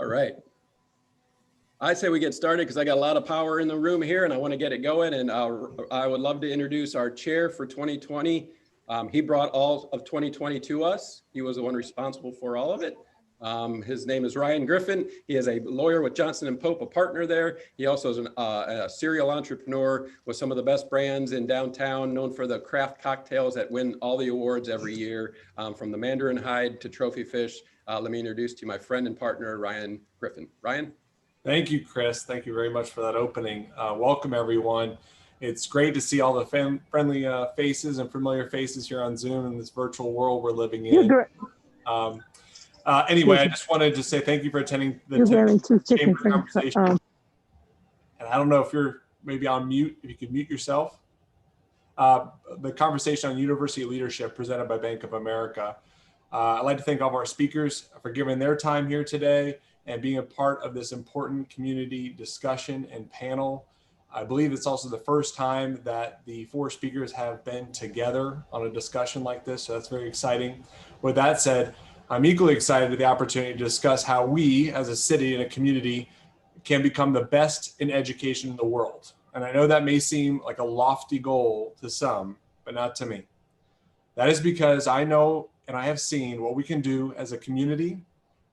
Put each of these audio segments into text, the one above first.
right. I say we get started because I got a lot of power in the room here and I want to get it going. And I would love to introduce our chair for 2020. He brought all of 2020 to us. He was the one responsible for all of it. His name is Ryan Griffin. He is a lawyer with Johnson & Pope, a partner there. He also is a serial entrepreneur with some of the best brands in downtown, known for the craft cocktails that win all the awards every year, from the Mandarin Hide to Trophy Fish. Let me introduce to you my friend and partner, Ryan Griffin. Ryan? Thank you, Chris. Thank you very much for that opening. Welcome, everyone. It's great to see all the friendly faces and familiar faces here on Zoom in this virtual world we're living in. Anyway, I just wanted to say thank you for attending the chamber conversation. And I don't know if you're maybe on mute, if you could mute yourself. The conversation on university leadership presented by Bank of America. I'd like to thank all of our speakers for giving their time here today and being a part of this important community discussion and panel. I believe it's also the first time that the four speakers have been together on a discussion like this, so that's very exciting. With that said, I'm equally excited with the opportunity to discuss how we as a city and a community can become the best in education in the world. And I know that may seem like a lofty goal to some, but not to me. That is because I know and I have seen what we can do as a community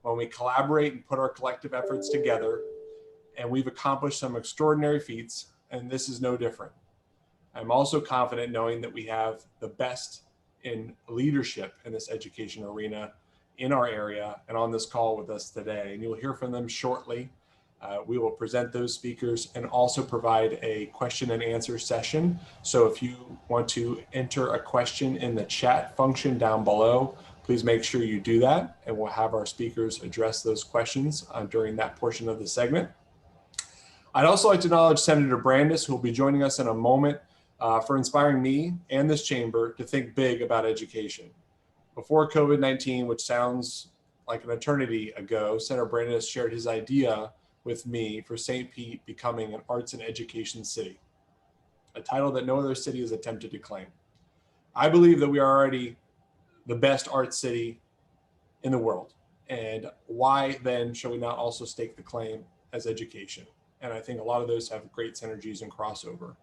when we collaborate and put our collective efforts together, and we've accomplished some extraordinary feats, and this is no different. I'm also confident knowing that we have the best in leadership in this education arena in our area and on this call with us today, and you'll hear from them shortly. We will present those speakers and also provide a question and answer session. So if you want to enter a question in the chat function down below, please make sure you do that, and we'll have our speakers address those questions during that portion of the segment. I'd also like to acknowledge Senator Brandes, who will be joining us in a moment, for inspiring me and this chamber to think big about education. Before COVID-19, which sounds like an eternity ago, Senator Brandes shared his idea with me for St. Pete becoming an arts and education city, a title that no other city has attempted to claim. I believe that we are already the best arts city in the world. And why then shall we not also stake the claim as education? And I think a lot of those have great synergies and crossover.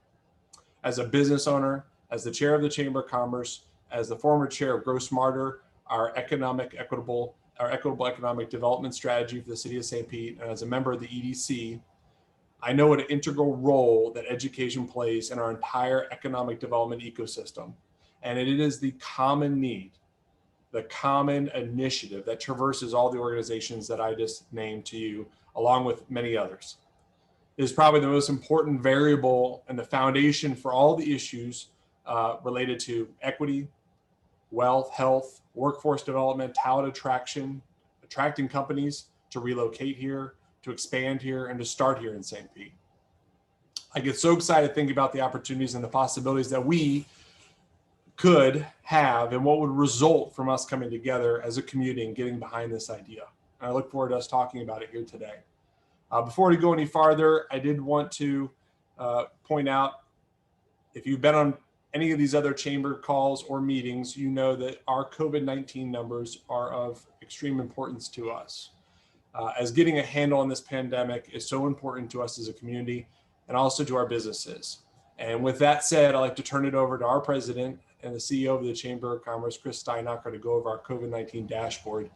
As a business owner, as the chair of the Chamber of Commerce, as the former chair of Grow Smarter, our equitable economic development strategy for the city of St. Pete, and as a member of the EDC, I know what an integral role that education plays in our entire economic development ecosystem. And it is the common need, the common initiative that traverses all the organizations that I just named to you, along with many others. It is probably the most important variable and the foundation for all the issues related to equity, wealth, health, workforce development, talent attraction, attracting companies to relocate here, to expand here, and to start here in St. Pete. I get so excited thinking about the opportunities and the possibilities that we could have and what would result from us coming together as a community and getting behind this idea. And I look forward to us talking about it here today. Before we go any farther, I did want to point out, if you've been on any of these other chamber calls or meetings, you know that our COVID-19 numbers are of extreme importance to us. As getting a handle on this pandemic is so important to us as a community and also to our businesses. And with that said, I'd like to turn it over to our president and the CEO of the Chamber of Commerce, Chris Steinacher, to go over our COVID-19 dashboard.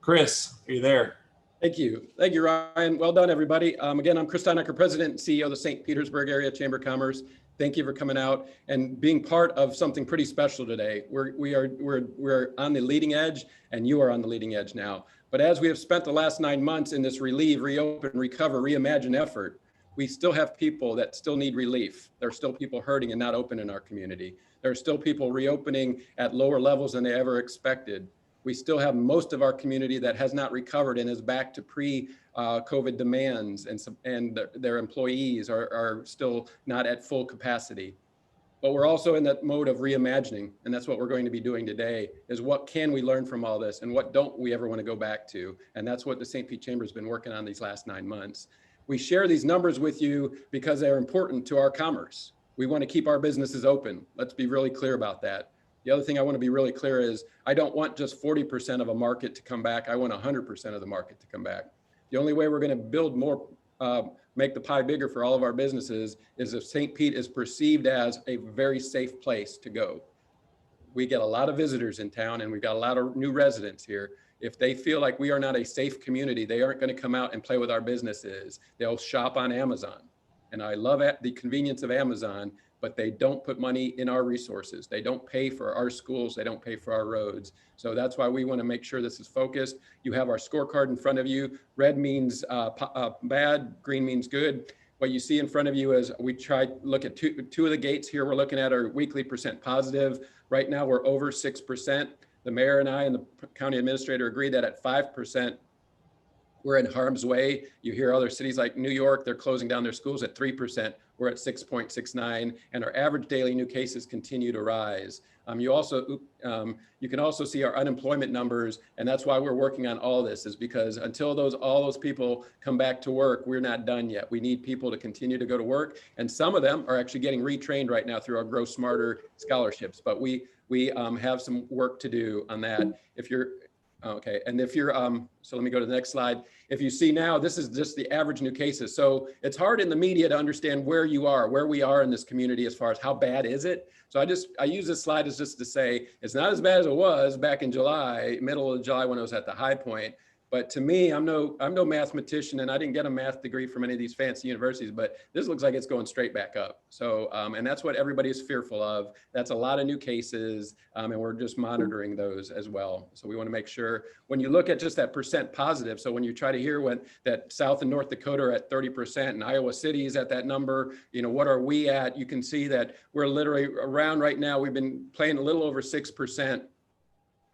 Chris, are you there? Thank you. Thank you, Ryan. Well done, everybody. Again, I'm Chris Steinacher, President and CEO of the St. Petersburg Area Chamber of Commerce. Thank you for coming out and being part of something pretty special today. We're on the leading edge, and you are on the leading edge now. But as we have spent the last 9 months in this relieve, reopen, recover, reimagine effort, we still have people that still need relief. There are still people hurting and not open in our community. There are still people reopening at lower levels than they ever expected. We still have most of our community that has not recovered and is back to pre-COVID demands, and their employees are still not at full capacity. But we're also in that mode of reimagining, and that's what we're going to be doing today, is what can we learn from all this and what don't we ever want to go back to? And that's what the St. Pete Chamber has been working on these last 9 months. We share these numbers with you because they're important to our commerce. We want to keep our businesses open. Let's be really clear about that. The other thing I want to be really clear is I don't want just 40% of a market to come back. I want 100% of the market to come back. The only way we're going to build more, make the pie bigger for all of our businesses is if St. Pete is perceived as a very safe place to go. We get a lot of visitors in town and we've got a lot of new residents here. If they feel like we are not a safe community, they aren't going to come out and play with our businesses. They'll shop on Amazon. And I love the convenience of Amazon, but they don't put money in our resources. They don't pay for our schools. They don't pay for our roads. So that's why we want to make sure this is focused. You have our scorecard in front of you. Red means bad, green means good. What you see in front of you is we try to look at two of the gates here. We're looking at our weekly percent positive. Right now we're over 6%. The mayor and I and the county administrator agree that at 5%, we're in harm's way. You hear other cities like New York, they're closing down their schools at 3%. We're at 6.69, and our average daily new cases continue to rise. You can also see our unemployment numbers, and that's why we're working on all this, is because until all those people come back to work, we're not done yet. We need people to continue to go to work, and some of them are actually getting retrained right now through our Grow Smarter scholarships. But we have some work to do on that. Okay, and if you're, so let me go to the next slide. If you see now, this is just the average new cases. So it's hard in the media to understand where we are in this community as far as how bad is it. So I use this slide as just to say, it's not as bad as it was back in July, middle of July when it was at the high point. But to me, I'm no mathematician, and I didn't get a math degree from any of these fancy universities, but this looks like it's going straight back up. So, and that's what everybody is fearful of. That's a lot of new cases, and we're just monitoring those as well. So we want to make sure when you look at just that percent positive, so when you try to hear that South and North Dakota are at 30% and Iowa City is at that number, what are we at? You can see that we're literally around right now, we've been playing a little over 6%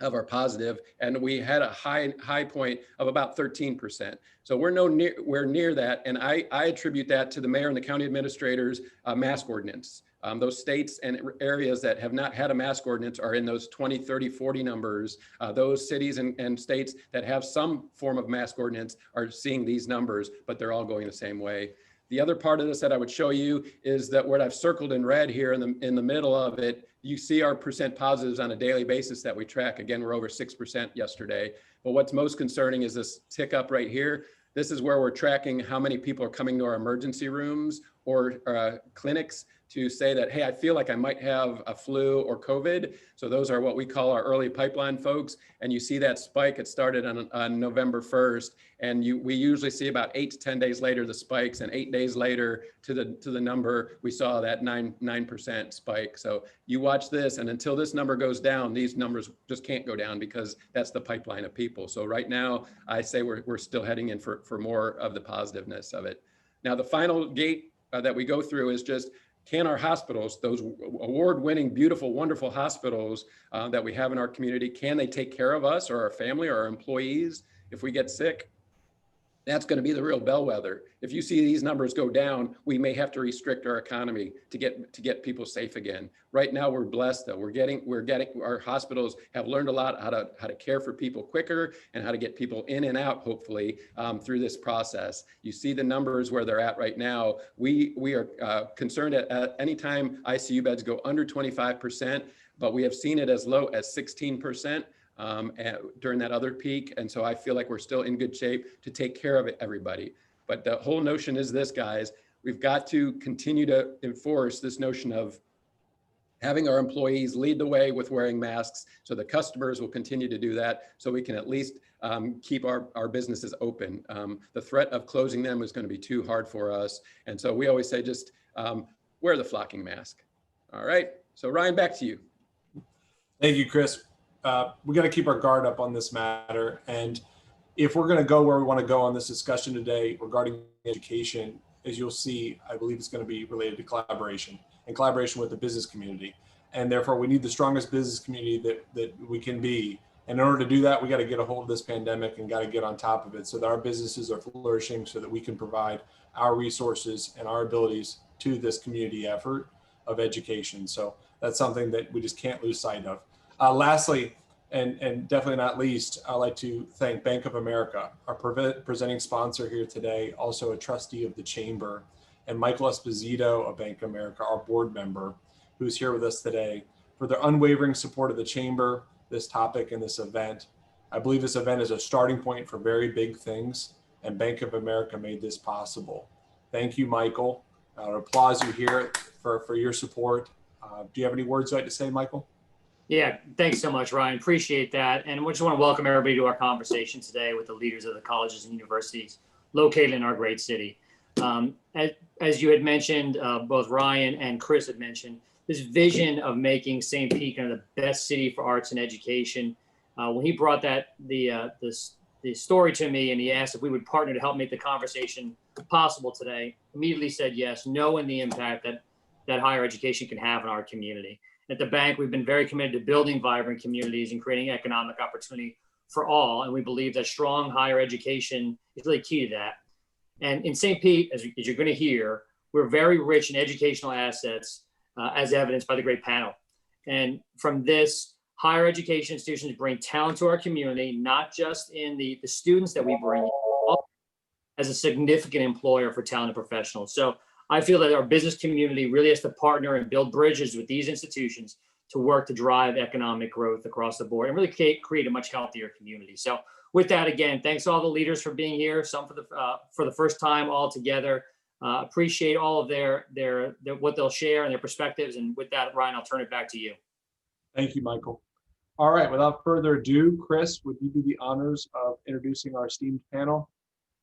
of our positive, and we had a high point of about 13%. So we're nowhere near that, and I attribute that to the mayor and the county administrators' mask ordinance. Those states and areas that have not had a mask ordinance are in those 20, 30, 40 numbers. Those cities and states that have some form of mask ordinance are seeing these numbers, but they're all going the same way. The other part of this that I would show you is that what I've circled in red here in the middle of it, you see our percent positives on a daily basis that we track. Again, we're over 6% yesterday. But what's most concerning is this tick up right here. This is where we're tracking how many people are coming to our emergency rooms or clinics to say that, hey, I feel like I might have a flu or COVID. So those are what we call our early pipeline folks. And you see that spike, it started on November 1st. And we usually see about 8 to 10 days later, the spikes, and 8 days later to the number, we saw that 9% spike. So you watch this, and until this number goes down, these numbers just can't go down because that's the pipeline of people. So right now, I say we're still heading in for more of the positiveness of it. Now, the final gate that we go through is just, can our hospitals, those award-winning, beautiful, wonderful hospitals that we have in our community, can they take care of us or our family or our employees if we get sick? That's going to be the real bellwether. If you see these numbers go down, we may have to restrict our economy to get people safe again. Right now, we're blessed though. We're getting our hospitals have learned a lot how to care for people quicker and how to get people in and out, hopefully, through this process. You see the numbers where they're at right now. We are concerned at any time ICU beds go under 25%, but we have seen it as low as 16%. During that other peak. And so I feel like we're still in good shape to take care of everybody. But the whole notion is this, guys, we've got to continue to enforce this notion of having our employees lead the way with wearing masks. So the customers will continue to do that so we can at least keep our businesses open. The threat of closing them is going to be too hard for us. And so we always say, just wear the flocking mask. All right. So Ryan, back to you. Thank you, Chris. We got to keep our guard up on this matter. And if we're going to go where we want to go on this discussion today regarding education, as you'll see, I believe it's going to be related to collaboration and collaboration with the business community. And therefore, we need the strongest business community that we can be. And in order to do that, we got to get a hold of this pandemic and got to get on top of it so that our businesses are flourishing, so that we can provide our resources and our abilities to this community effort of education. So that's something that we just can't lose sight of. Lastly, and definitely not least, I'd like to thank Bank of America, our presenting sponsor here today, also a trustee of the Chamber, and Michael Esposito of Bank of America, our board member, who's here with us today, for their unwavering support of the Chamber, this topic, and this event. I believe this event is a starting point for very big things. and Bank of America made this possible. Thank you, Michael. I applaud you here for your support. Do you have any words you'd like to say, Michael? Yeah, thanks so much, Ryan. Appreciate that. And we just want to welcome everybody to our conversation today with the leaders of the colleges and universities located in our great city. As you had mentioned, both Ryan and Chris had mentioned, this vision of making St. Pete kind of the best city for arts and education. When he brought the story to me and he asked if we would partner to help make the conversation possible today, immediately said yes, knowing the impact that higher education can have in our community. At the bank, we've been very committed to building vibrant communities and creating economic opportunity for all. And we believe that strong higher education is really key to that. And in St. Pete, as you're going to hear, we're very rich in educational assets, as evidenced by the great panel. And from this, higher education institutions bring talent to our community, not just in the students that we bring, as a significant employer for talented professionals. So I feel that our business community really has to partner and build bridges with these institutions to work to drive economic growth across the board and really create a much healthier community. So with that, again, thanks to all the leaders for being here, some for the first time all together. Appreciate all of their what they'll share and their perspectives. And with that, Ryan, I'll turn it back to you. Thank you, Michael. All right, without further ado, Chris, would you do the honors of introducing our esteemed panel?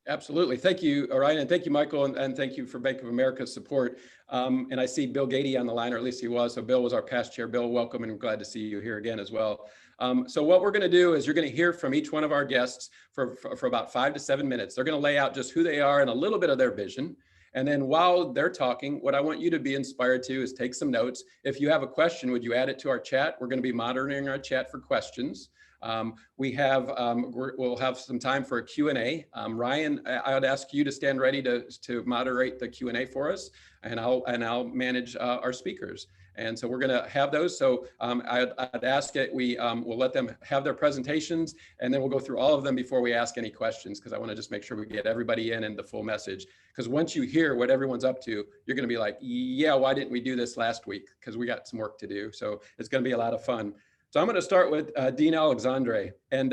Absolutely. Thank you, Ryan, and thank you, Michael, and thank you for Bank of America's support. And I see Bill Gady on the line, or at least he was. So Bill was our past chair. Bill, welcome, and I'm glad to see you here again as well. So what we're going to do is you're going to hear from each one of our guests for about 5 to 7 minutes. They're going to lay out just who they are and a little bit of their vision. And then while they're talking, what I want you to be inspired to is take some notes. If you have a question, would you add it to our chat? We're going to be monitoring our chat for questions. We'll have some time for a Q&A. Ryan, I would ask you to stand ready to moderate the Q&A for us, and I'll manage our speakers. And so we're going to have those. So I'd ask it. We'll let them have their presentations, and then we'll go through all of them before we ask any questions, because I want to just make sure we get everybody in and the full message. Because once you hear what everyone's up to, you're going to be like, yeah, why didn't we do this last week? Because we got some work to do. So it's going to be a lot of fun. So I'm going to start with Dean Alexandre. And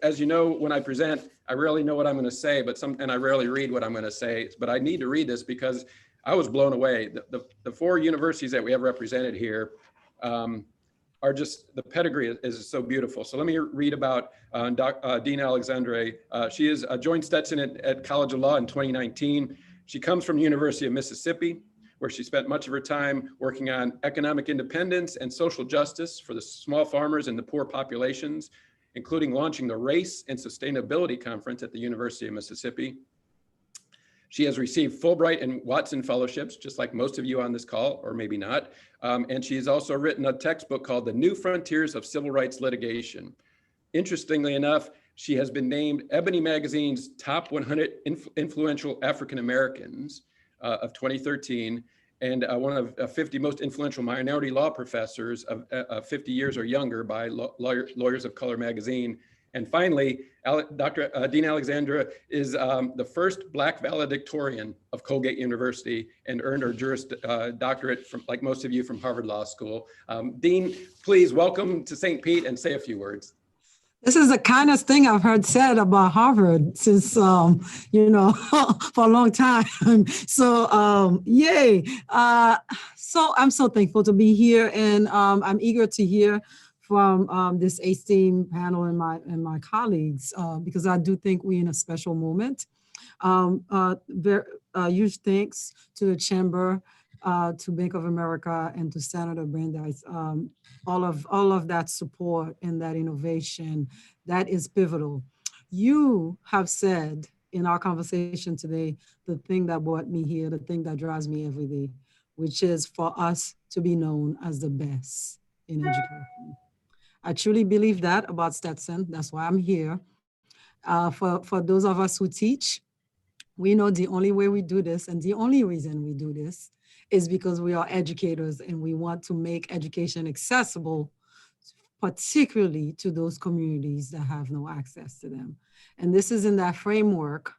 as you know, when I present, I rarely know what I'm going to say, and I rarely read what I'm going to say, but I need to read this because I was blown away. The 4 universities that we have represented here are just, the pedigree is so beautiful. So let me read about Dean Alexandre. She is joined Stetson at College of Law in 2019. She comes from the University of Mississippi, where she spent much of her time working on economic independence and social justice for the small farmers and the poor populations, including launching the Race and Sustainability Conference at the University of Mississippi. She has received Fulbright and Watson fellowships, just like most of you on this call, or maybe not. And she's also written a textbook called The New Frontiers of Civil Rights Litigation. Interestingly enough, she has been named Ebony Magazine's top 100 influential African Americans of 2013, and one of 50 most influential minority law professors of 50 years or younger by Lawyers of Color magazine. And finally, Dr. Dean Alexandre is the first Black valedictorian of Colgate University and earned her Juris Doctorate, from, like most of you, from Harvard Law School. Dean, please welcome to St. Pete and say a few words. This is the kindest thing I've heard said about Harvard since, for a long time. So, yay. So I'm so thankful to be here, and I'm eager to hear from this esteemed panel and my colleagues, because I do think we're in a special moment. Huge thanks to the Chamber, to Bank of America, and to Senator Brandeis. All of that support and that innovation, that is pivotal. You have said in our conversation today, the thing that brought me here, the thing that drives me every day, which is for us to be known as the best in education. I truly believe that about Stetson. That's why I'm here. For those of us who teach, we know the only way we do this, and the only reason we do this, is because we are educators and we want to make education accessible, particularly to those communities that have no access to them. And this is in that framework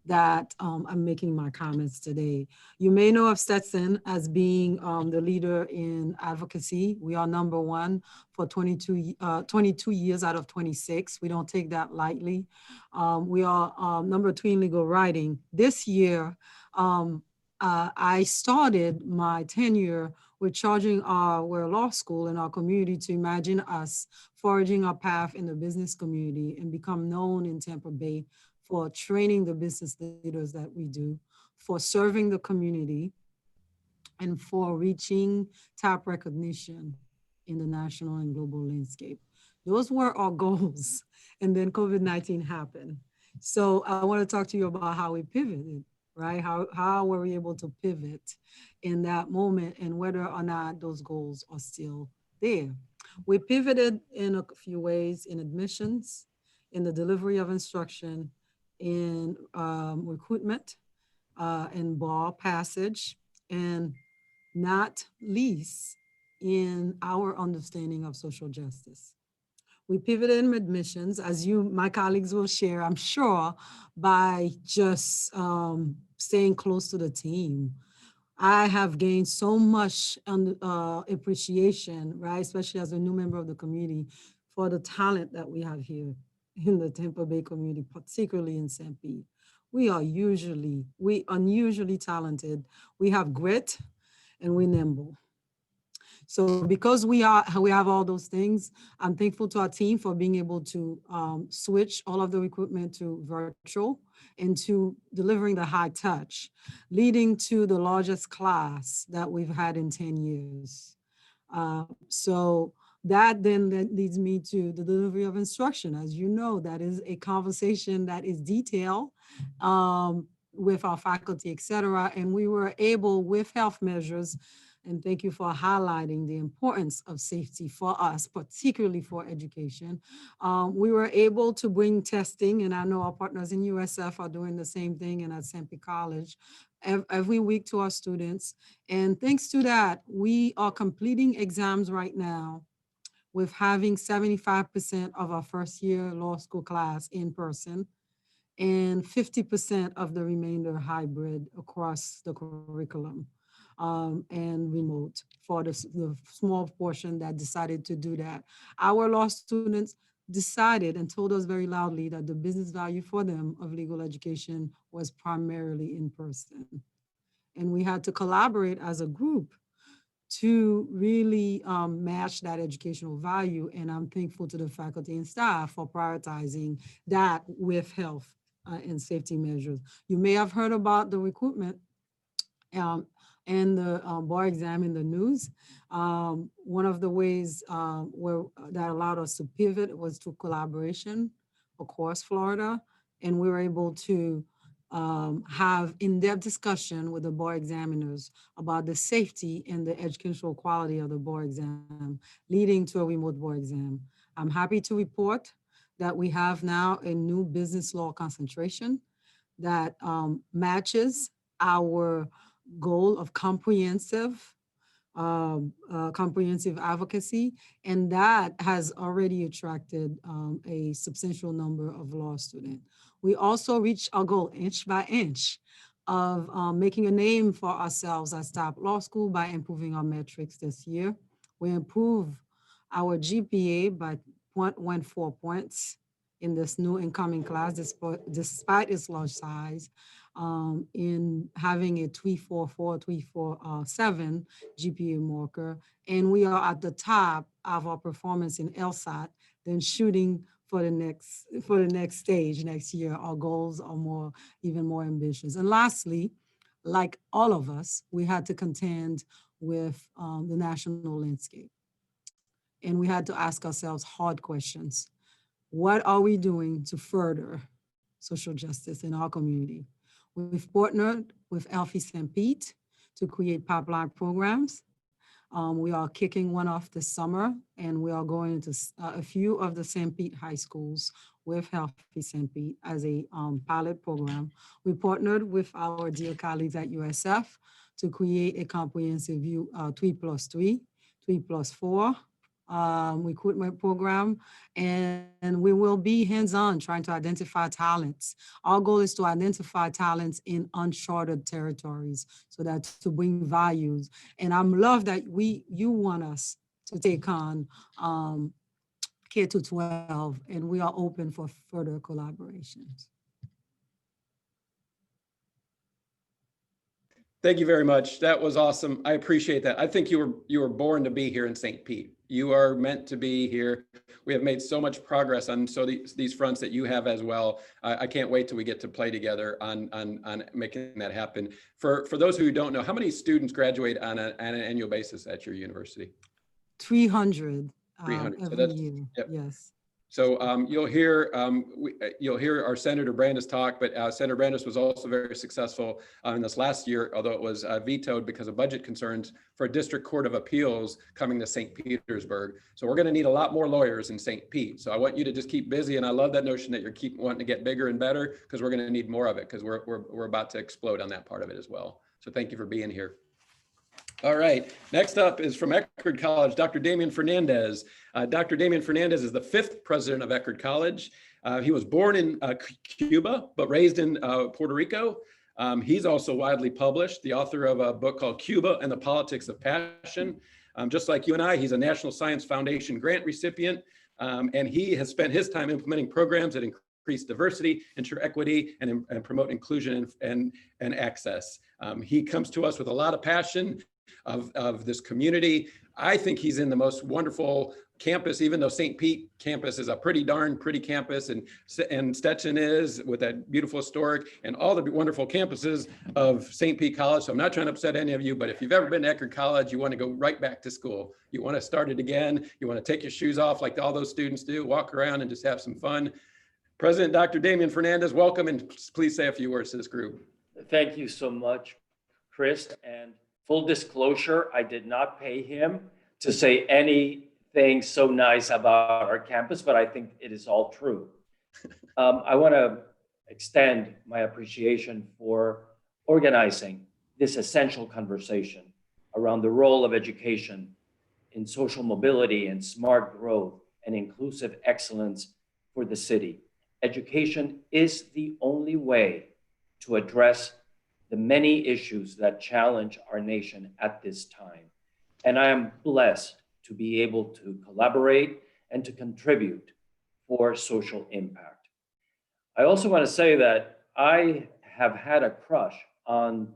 that I'm making my comments today. You may know of Stetson as being the leader in advocacy. We are #1 for 22 years out of 26. We don't take that lightly. We are #2 in legal writing. This year, I started my tenure with charging our law school and our community to imagine us forging our path in the business community and become known in Tampa Bay for training the business leaders that we do, for serving the community, and for reaching top recognition in the national and global landscape. Those were our goals. And then COVID-19 happened. So I want to talk to you about how we pivoted, right? How were we able to pivot in that moment and whether or not those goals are still there. We pivoted in a few ways: in admissions, in the delivery of instruction, in recruitment, in bar passage, and not least in our understanding of social justice. We pivoted in admissions, as my colleagues will share, I'm sure, by just staying close to the team. I have gained so much appreciation, right, especially as a new member of the community, for the talent that we have here in the Tampa Bay community, particularly in St. Pete. We are unusually talented. We have grit and we're nimble. So because we have all those things, I'm thankful to our team for being able to switch all of the recruitment to virtual and to delivering the high touch, leading to the largest class that we've had in 10 years. So that then leads me to the delivery of instruction. As you know, that is a conversation that is detailed with our faculty, et cetera. And we were able, with health measures, and thank you for highlighting the importance of safety for us, particularly for education. We were able to bring testing, and I know our partners in USF are doing the same thing, and at St. Pete College, every week to our students. And thanks to that, we are completing exams right now with having 75% of our first year law school class in person and 50% of the remainder hybrid across the curriculum. And remote for the small portion that decided to do that. Our law students decided and told us very loudly that the business value for them of legal education was primarily in person. And we had to collaborate as a group to really match that educational value. And I'm thankful to the faculty and staff for prioritizing that with health and safety measures. You may have heard about the recruitment and the bar exam in the news. One of the ways that allowed us to pivot was through collaboration across Florida. And we were able to have in-depth discussion with the bar examiners about the safety and the educational quality of the bar exam, leading to a remote bar exam. I'm happy to report that we have now a new business law concentration that matches our goal of comprehensive advocacy, and that has already attracted a substantial number of law students. We also reached our goal inch by inch of making a name for ourselves as top law school by improving our metrics this year. We improved our GPA by 0.14 points in this new incoming class, despite its large size, in having a 344, 347 GPA marker. And we are at the top of our performance in LSAT, then shooting for the next stage next year. Our goals are even more ambitious. And lastly, like all of us, we had to contend with the national landscape. And we had to ask ourselves hard questions. What are we doing to further social justice in our community? We've partnered with Alfie St. Pete to create pipeline programs. We are kicking one off this summer, and we are going into a few of the St. Pete high schools with Alfie St. Pete as a pilot program. We partnered with our dear colleagues at USF to create a comprehensive 3+3, 3+4 recruitment program, and we will be hands-on trying to identify talents. Our goal is to identify talents in uncharted territories so that to bring values. And I love that you want us to take on K to 12, and we are open for further collaborations. Thank you very much. That was awesome. I appreciate that. I think you were born to be here in St. Pete. You are meant to be here. We have made so much progress on these fronts that you have as well. I can't wait till we get to play together on making that happen. For those who don't know, how many students graduate on an annual basis at your university? 300. 300. Every year. Yep. Yes. So you'll hear our Senator Brandes talk, but Senator Brandes was also very successful in this last year, although it was vetoed because of budget concerns, for a district court of appeals coming to St. Petersburg. So we're going to need a lot more lawyers in St. Pete. So I want you to just keep busy, and I love that notion that you're wanting to get bigger and better, because we're going to need more of it, because we're about to explode on that part of it as well. So thank you for being here. All right, next up is from Eckerd College, Dr. Damián Fernández. Dr. Damián Fernández is the 5th president of Eckerd College. He was born in Cuba, but raised in Puerto Rico. He's also widely published, the author of a book called Cuba and the Politics of Passion. Just like you and I, he's a National Science Foundation grant recipient, and he has spent his time implementing programs that increase diversity, ensure equity, and promote inclusion and access. He comes to us with a lot of passion of this community. I think he's in the most wonderful campus, even though St. Pete campus is a pretty campus, and Stetson is, with that beautiful historic, and all the wonderful campuses of St. Pete College. So I'm not trying to upset any of you, but if you've ever been to Eckerd College, you want to go right back to school. You want to start it again. You want to take your shoes off like all those students do, walk around and just have some fun. President Dr. Damián Fernández, welcome, and please say a few words to this group. Thank you so much, Chris. And full disclosure, I did not pay him to say anything so nice about our campus, but I think it is all true. I want to extend my appreciation for organizing this essential conversation around the role of education in social mobility and smart growth and inclusive excellence for the city. Education is the only way to address the many issues that challenge our nation at this time. And I am blessed to be able to collaborate and to contribute for social impact. I also want to say that I have had a crush on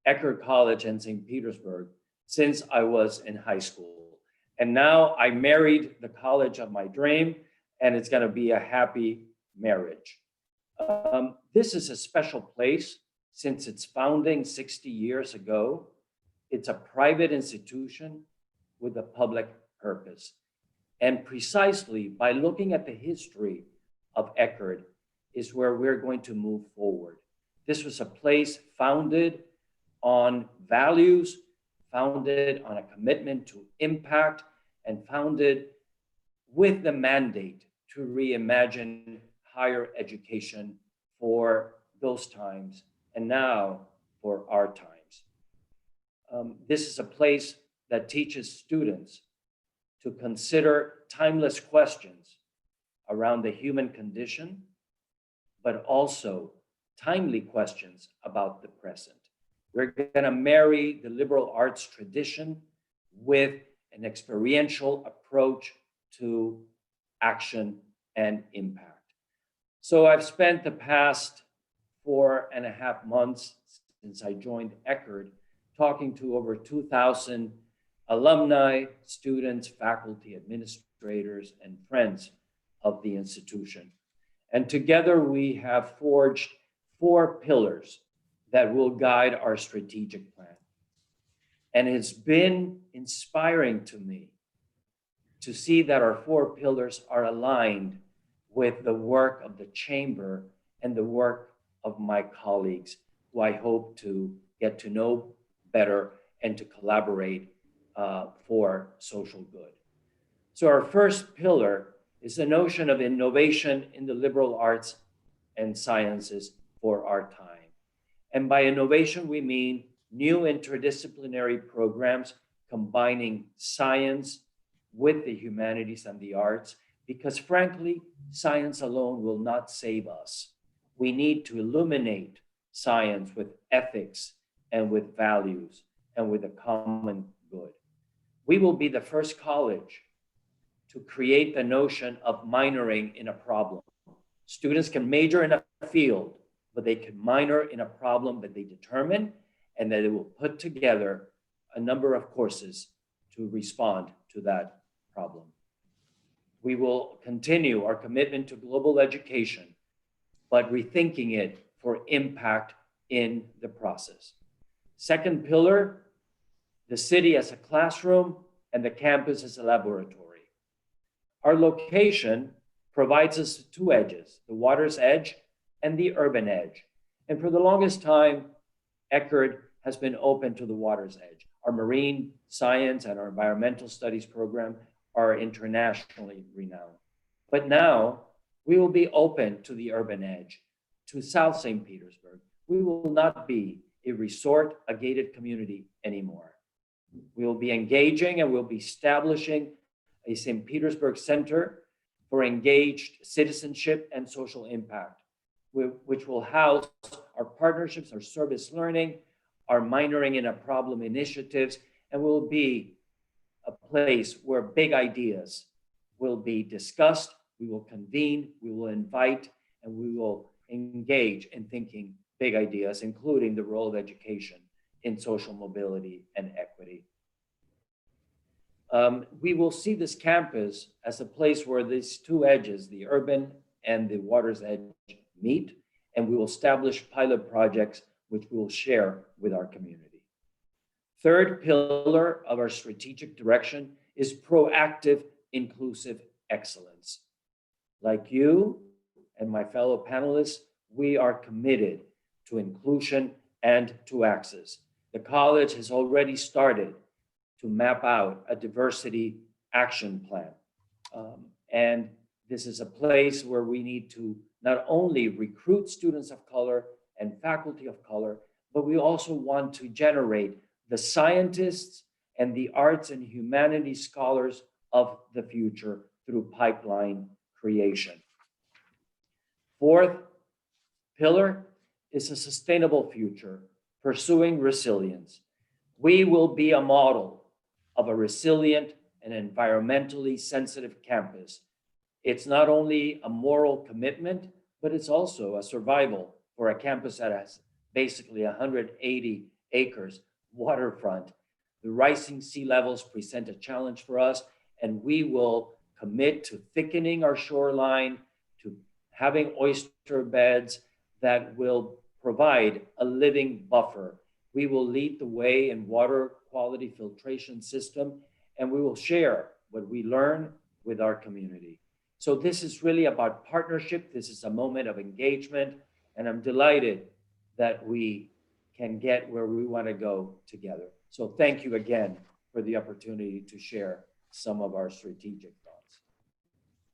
Eckerd College in St. Petersburg since I was in high school. And now I married the college of my dream, and it's going to be a happy marriage. This is a special place since its founding 60 years ago. It's a private institution with a public purpose. And precisely by looking at the history of Eckerd is where we're going to move forward. This was a place founded on values, founded on a commitment to impact, and founded with the mandate to reimagine higher education for those times and now for our times. This is a place that teaches students to consider timeless questions around the human condition, but also timely questions about the present. We're going to marry the liberal arts tradition with an experiential approach to action and impact. So I've spent the past 4.5 months since I joined Eckerd talking to over 2,000 alumni, students, faculty, administrators, and friends of the institution. And together we have forged 4 pillars that will guide our strategic plan. And it's been inspiring to me to see that our 4 pillars are aligned with the work of the chamber and the work of my colleagues, who I hope to get to know better and to collaborate for social good. So our first pillar is the notion of innovation in the liberal arts and sciences for our time. And by innovation, we mean new interdisciplinary programs combining science, with the humanities and the arts, because frankly, science alone will not save us. We need to illuminate science with ethics and with values and with a common good. We will be the first college to create the notion of minoring in a problem. Students can major in a field, but they can minor in a problem that they determine, and that they will put together a number of courses to respond to that problem. We will continue our commitment to global education, but rethinking it for impact in the process. Second pillar, the city as a classroom and the campus as a laboratory. Our location provides us two edges, the water's edge and the urban edge. And for the longest time, Eckerd has been open to the water's edge. Our marine science and our environmental studies program are internationally renowned. But now we will be open to the urban edge, to South St. Petersburg. We will not be a resort, a gated community anymore. We will be engaging and we'll be establishing a St. Petersburg Center for engaged citizenship and social impact, which will house our partnerships, our service learning, our minoring in a problem initiatives, and will be a place where big ideas will be discussed, we will convene, we will invite, and we will engage in thinking big ideas, including the role of education in social mobility and equity. We will see this campus as a place where these two edges, the urban and the water's edge, meet, and we will establish pilot projects which we will share with our community. Third pillar of our strategic direction is proactive, inclusive excellence. Like you and my fellow panelists, we are committed to inclusion and to access. The college has already started to map out a diversity action plan. And this is a place where we need to not only recruit students of color and faculty of color, but we also want to generate the scientists and the arts and humanities scholars of the future through pipeline creation. Fourth pillar is a sustainable future, pursuing resilience. We will be a model of a resilient and environmentally sensitive campus. It's not only a moral commitment, but it's also a survival for a campus that has basically 180 acres, waterfront. The rising sea levels present a challenge for us, and we will commit to thickening our shoreline, to having oyster beds that will provide a living buffer. We will lead the way in water quality filtration system, and we will share what we learn with our community. So this is really about partnership. This is a moment of engagement, and I'm delighted that we can get where we want to go together. So thank you again for the opportunity to share some of our strategic thoughts.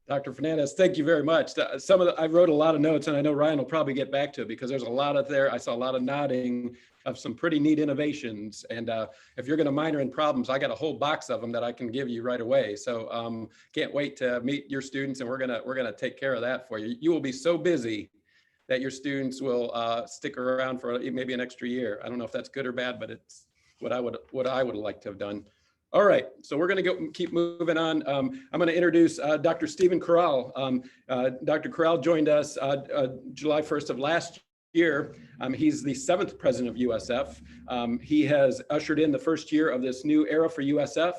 Dr. Fernández, thank you very much. I wrote a lot of notes, and I know Ryan will probably get back to it because there's a lot of there. I saw a lot of nodding of some pretty neat innovations. And if you're going to minor in problems, I got a whole box of them that I can give you right away. So can't wait to meet your students, and we're gonna take care of that for you. You will be so busy that your students will stick around for maybe an extra year. I don't know if that's good or bad, but it's what I would like to have done. All right, so we're going to keep moving on. I'm going to introduce Dr. Stephen Currall. Dr. Currall joined us July 1st of last year. He's the 7th president of USF. He has ushered in the first year of this new era for USF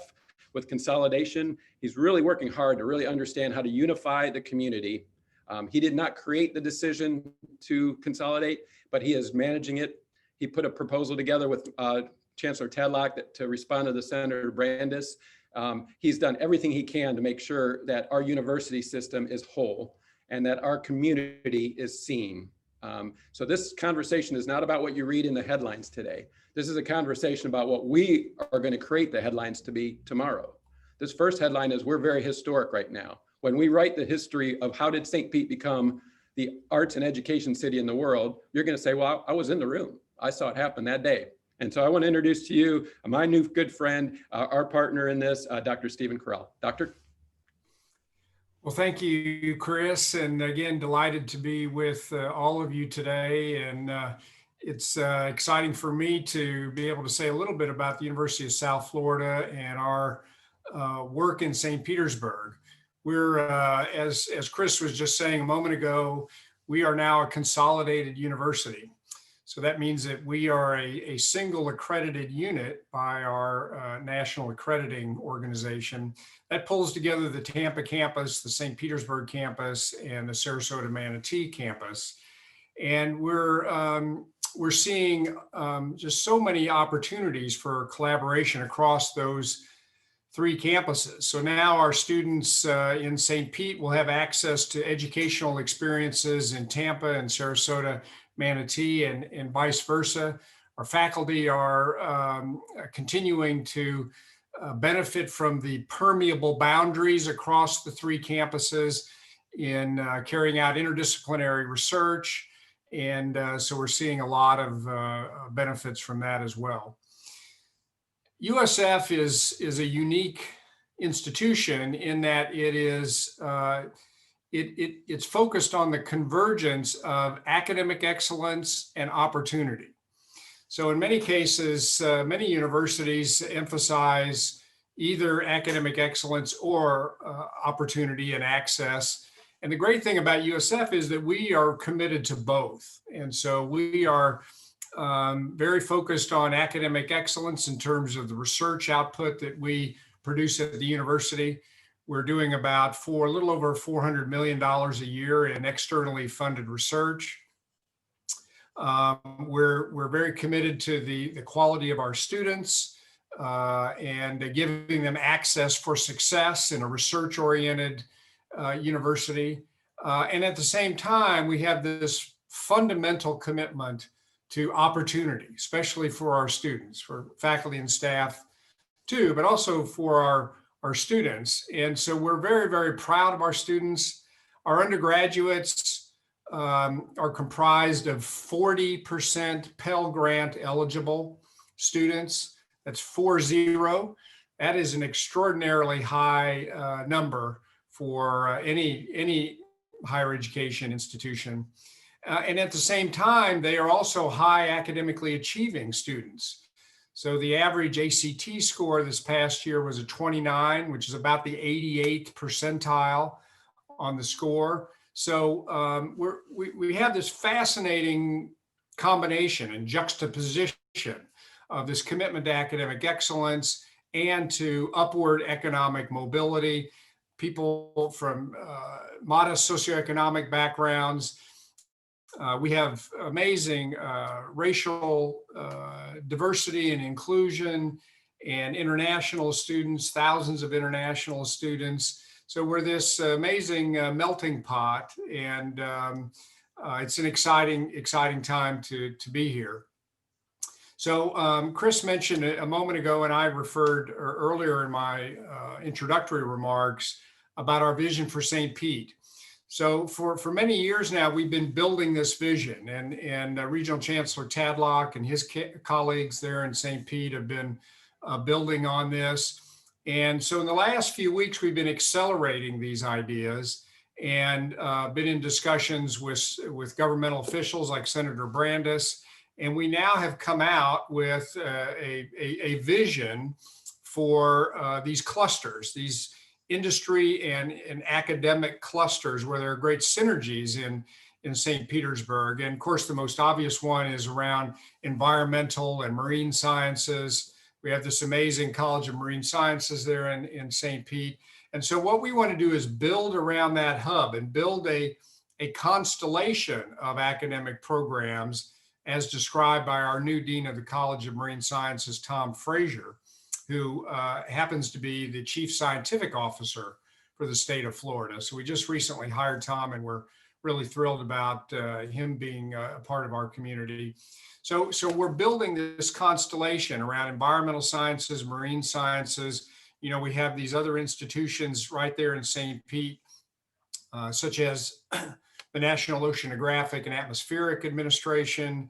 with consolidation. He's really working hard to really understand how to unify the community. He did not create the decision to consolidate, but he is managing it. He put a proposal together with Chancellor Tadlock to respond to the Senator Brandis. He's done everything he can to make sure that our university system is whole and that our community is seen. So this conversation is not about what you read in the headlines today. This is a conversation about what we are going to create the headlines to be tomorrow. This first headline is we're very historic right now. When we write the history of how did St. Pete become the arts and education city in the world, you're going to say, well, I was in the room. I saw it happen that day. And so I want to introduce to you my new good friend, our partner in this, Dr. Stephen Currall. Doctor? Well, thank you, Chris. And again, delighted to be with all of you today. And it's exciting for me to be able to say a little bit about the University of South Florida and our work in St. Petersburg. We're, as Chris was just saying a moment ago, we are now a consolidated university. So that means that we are a single accredited unit by our national accrediting organization that pulls together the Tampa campus, the St. Petersburg campus, and the Sarasota Manatee campus. And we're seeing just so many opportunities for collaboration across those three campuses. So now our students in St. Pete will have access to educational experiences in Tampa and Sarasota Manatee and vice versa. Our faculty are continuing to benefit from the permeable boundaries across the three campuses in carrying out interdisciplinary research. And so we're seeing a lot of benefits from that as well. USF is a unique institution in that it is it's focused on the convergence of academic excellence and opportunity. So in many cases, many universities emphasize either academic excellence or opportunity and access. And the great thing about USF is that we are committed to both. And so we are very focused on academic excellence in terms of the research output that we produce at the university. We're doing about a little over $400 million a year in externally funded research. We're very committed to the quality of our students and giving them access for success in a research-oriented university. And at the same time, we have this fundamental commitment to opportunity, especially for our students, for faculty and staff too, but also for our students. And so we're very, very proud of our students. Our undergraduates are comprised of 40% Pell Grant eligible students. That's 40. That is an extraordinarily high number for any higher education institution. And at the same time, they are also high academically achieving students. So the average ACT score this past year was a 29, which is about the 88th percentile on the score. So we have this fascinating combination and juxtaposition of this commitment to academic excellence and to upward economic mobility, people from modest socioeconomic backgrounds. We have amazing racial diversity and inclusion and international students, thousands of international students. So we're this amazing melting pot, and it's an exciting time to be here. So Chris mentioned a moment ago, and I referred earlier in my introductory remarks about our vision for St. Pete. So for many years now, we've been building this vision, and Regional Chancellor Tadlock and his colleagues there in St. Pete have been building on this. And so in the last few weeks, we've been accelerating these ideas and been in discussions with governmental officials like Senator Brandis. And we now have come out with a vision for these clusters, these industry and academic clusters where there are great synergies in St. Petersburg. And of course, the most obvious one is around environmental and marine sciences. We have this amazing College of Marine Sciences there in St. Pete. And so what we want to do is build around that hub and build a constellation of academic programs as described by our new Dean of the College of Marine Sciences, Tom Frazier, who happens to be the Chief Scientific Officer for the state of Florida. So we just recently hired Tom, and we're really thrilled about him being a part of our community. So we're building this constellation around environmental sciences, marine sciences. You know, we have these other institutions right there in St. Pete, such as the National Oceanographic and Atmospheric Administration,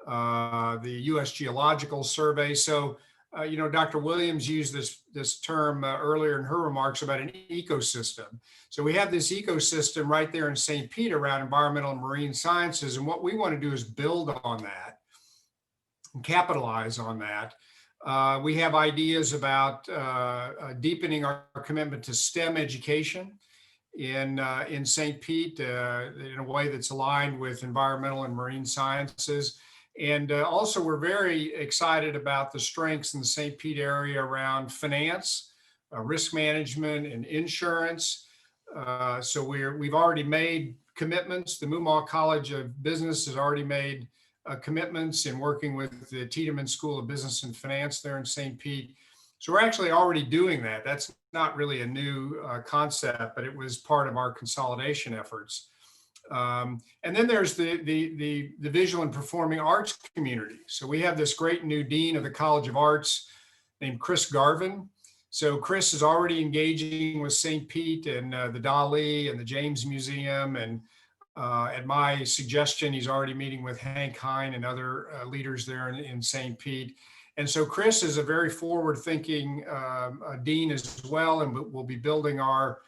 the U.S. Geological Survey. So, Dr. Williams used this term earlier in her remarks about an ecosystem. So we have this ecosystem right there in St. Pete around environmental and marine sciences. And what we want to do is build on that and capitalize on that. We have ideas about deepening our commitment to STEM education in St. Pete in a way that's aligned with environmental and marine sciences. And also, we're very excited about the strengths in the St. Pete area around finance, risk management, and insurance. So we've already made commitments. The Mumaw College of Business has already made commitments in working with the Tiedemann School of Business and Finance there in St. Pete. So we're actually already doing that. That's not really a new concept, but it was part of our consolidation efforts. And then there's the visual and performing arts community. So we have this great new dean of the College of Arts named Chris Garvin. So Chris is already engaging with St. Pete and the Dali and the James Museum. And at my suggestion, he's already meeting with Hank Hine and other leaders there in St. Pete. And so Chris is a very forward-thinking dean as well, and we'll be building our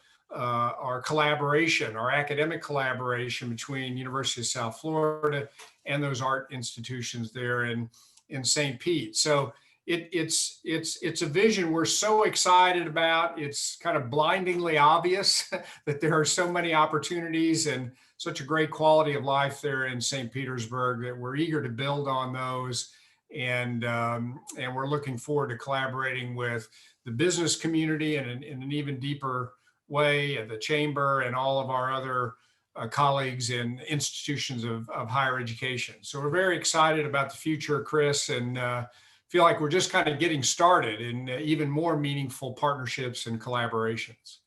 collaboration, our academic collaboration between University of South Florida and those art institutions there in St. Pete. So it's a vision we're so excited about. It's kind of blindingly obvious that there are so many opportunities and such a great quality of life there in St. Petersburg that we're eager to build on those. And we're looking forward to collaborating with the business community in an even deeper way at the chamber and all of our other colleagues in institutions of higher education. So we're very excited about the future, Chris, and feel like we're just kind of getting started in even more meaningful partnerships and collaborations.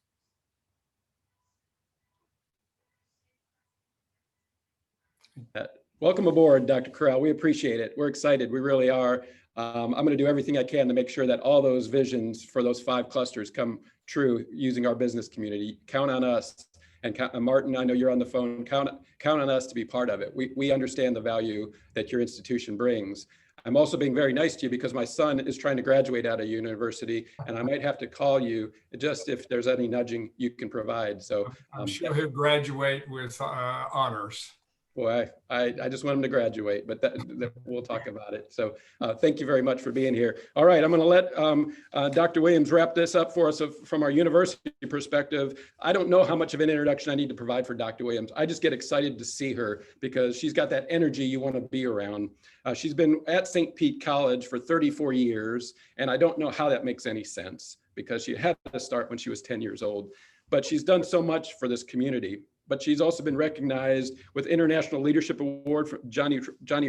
Welcome aboard, Dr. Currall. We appreciate it. We're excited. We really are. I'm going to do everything I can to make sure that all those visions for those 5 clusters come true using our business community. Count on us. And Martin, I know you're on the phone. Count on us to be part of it. We understand the value that your institution brings. I'm also being very nice to you because my son is trying to graduate out of university, and I might have to call you just if there's any nudging you can provide. So I'm sure he'll graduate with honors. Boy, I just want him to graduate, but that we'll talk about it. So thank you very much for being here. All right, I'm going to let Dr. Williams wrap this up for us from our university perspective. I don't know how much of an introduction I need to provide for Dr. Williams. I just get excited to see her because she's got that energy you want to be around. She's been at St. Pete College for 34 years, and I don't know how that makes any sense because she had to start when she was 10 years old. But she's done so much for this community. But she's also been recognized with International Leadership Award, for Johnny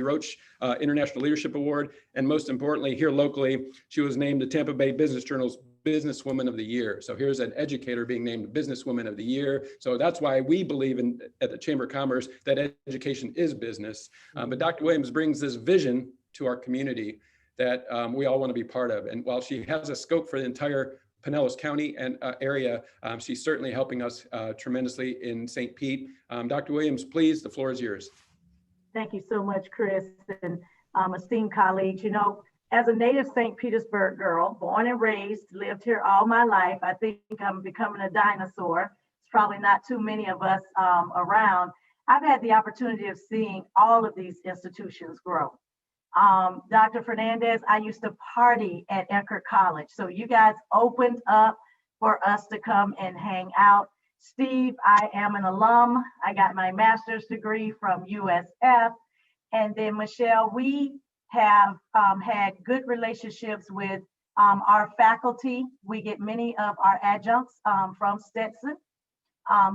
Roach International Leadership Award. And most importantly, here locally, she was named the Tampa Bay Business Journal's Businesswoman of the Year. So here's an educator being named Businesswoman of the Year. So that's why we believe at the Chamber of Commerce that education is business. But Dr. Williams brings this vision to our community that we all want to be part of. And while she has a scope for the entire Pinellas County and area, she's certainly helping us tremendously in St. Pete. Dr. Williams, please, the floor is yours. Thank you so much, Chris, and esteemed colleagues. You know, as a native St. Petersburg girl, born and raised, lived here all my life, I think I'm becoming a dinosaur. It's probably not too many of us around. I've had the opportunity of seeing all of these institutions grow. Dr. Fernández, I used to party at Eckerd College. So you guys opened up for us to come and hang out. Steve, I am an alum. I got my master's degree from USF. And then Michèle, we have had good relationships with our faculty. We get many of our adjuncts from Stetson.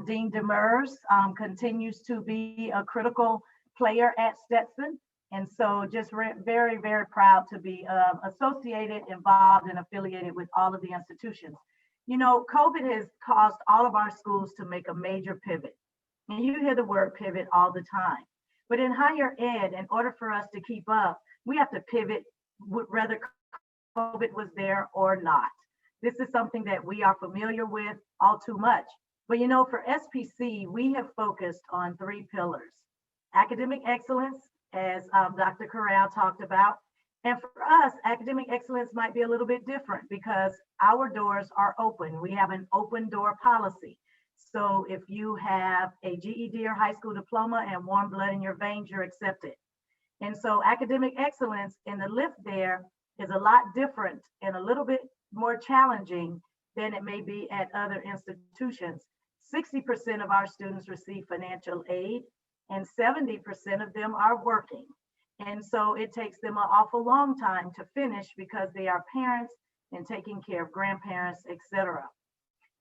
Dean Demers continues to be a critical player at Stetson. And so just very, very proud to be associated, involved, and affiliated with all of the institutions. You know, COVID has caused all of our schools to make a major pivot. And you hear the word pivot all the time. But in higher ed, in order for us to keep up, we have to pivot whether COVID was there or not. This is something that we are familiar with all too much. But you know, for SPC, we have focused on 3 pillars: academic excellence, as Dr. Currall talked about. And for us, academic excellence might be a little bit different because our doors are open. We have an open door policy. So if you have a GED or high school diploma and warm blood in your veins, you're accepted. And so academic excellence in the lift there is a lot different and a little bit more challenging than it may be at other institutions. 60% of our students receive financial aid and 70% of them are working. And so it takes them an awful long time to finish because they are parents and taking care of grandparents, etc.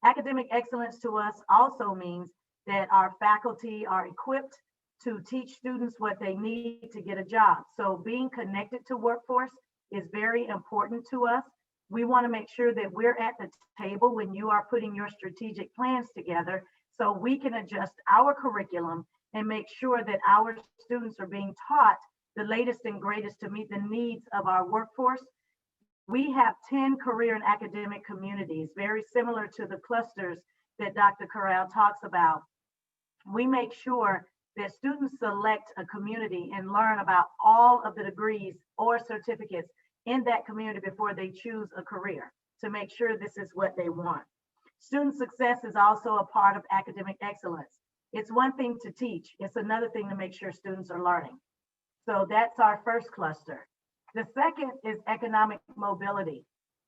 Academic excellence to us also means that our faculty are equipped to teach students what they need to get a job. So being connected to workforce is very important to us. We want to make sure that we're at the table when you are putting your strategic plans together so we can adjust our curriculum and make sure that our students are being taught the latest and greatest to meet the needs of our workforce. We have 10 career and academic communities, very similar to the clusters that Dr. Currall talks about. We make sure that students select a community and learn about all of the degrees or certificates in that community before they choose a career to make sure this is what they want. Student success is also a part of academic excellence. It's one thing to teach, it's another thing to make sure students are learning. So that's our first cluster. The second is economic mobility.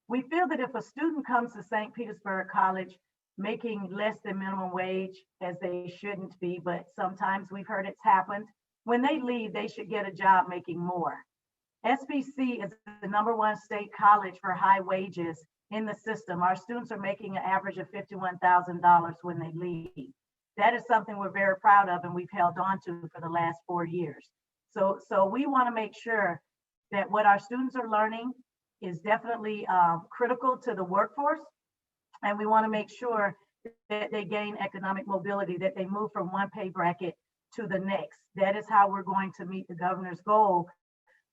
We feel that if a student comes to St. Petersburg College making less than minimum wage, as they shouldn't be, but sometimes we've heard it's happened, when they leave, they should get a job making more. SPC is the #1 state college for high wages in the system. Our students are making an average of $51,000 when they leave. That is something we're very proud of and we've held on to for the last 4 years. So we want to make sure that what our students are learning is definitely critical to the workforce. And we want to make sure that they gain economic mobility, that they move from one pay bracket to the next. That is how we're going to meet the governor's goal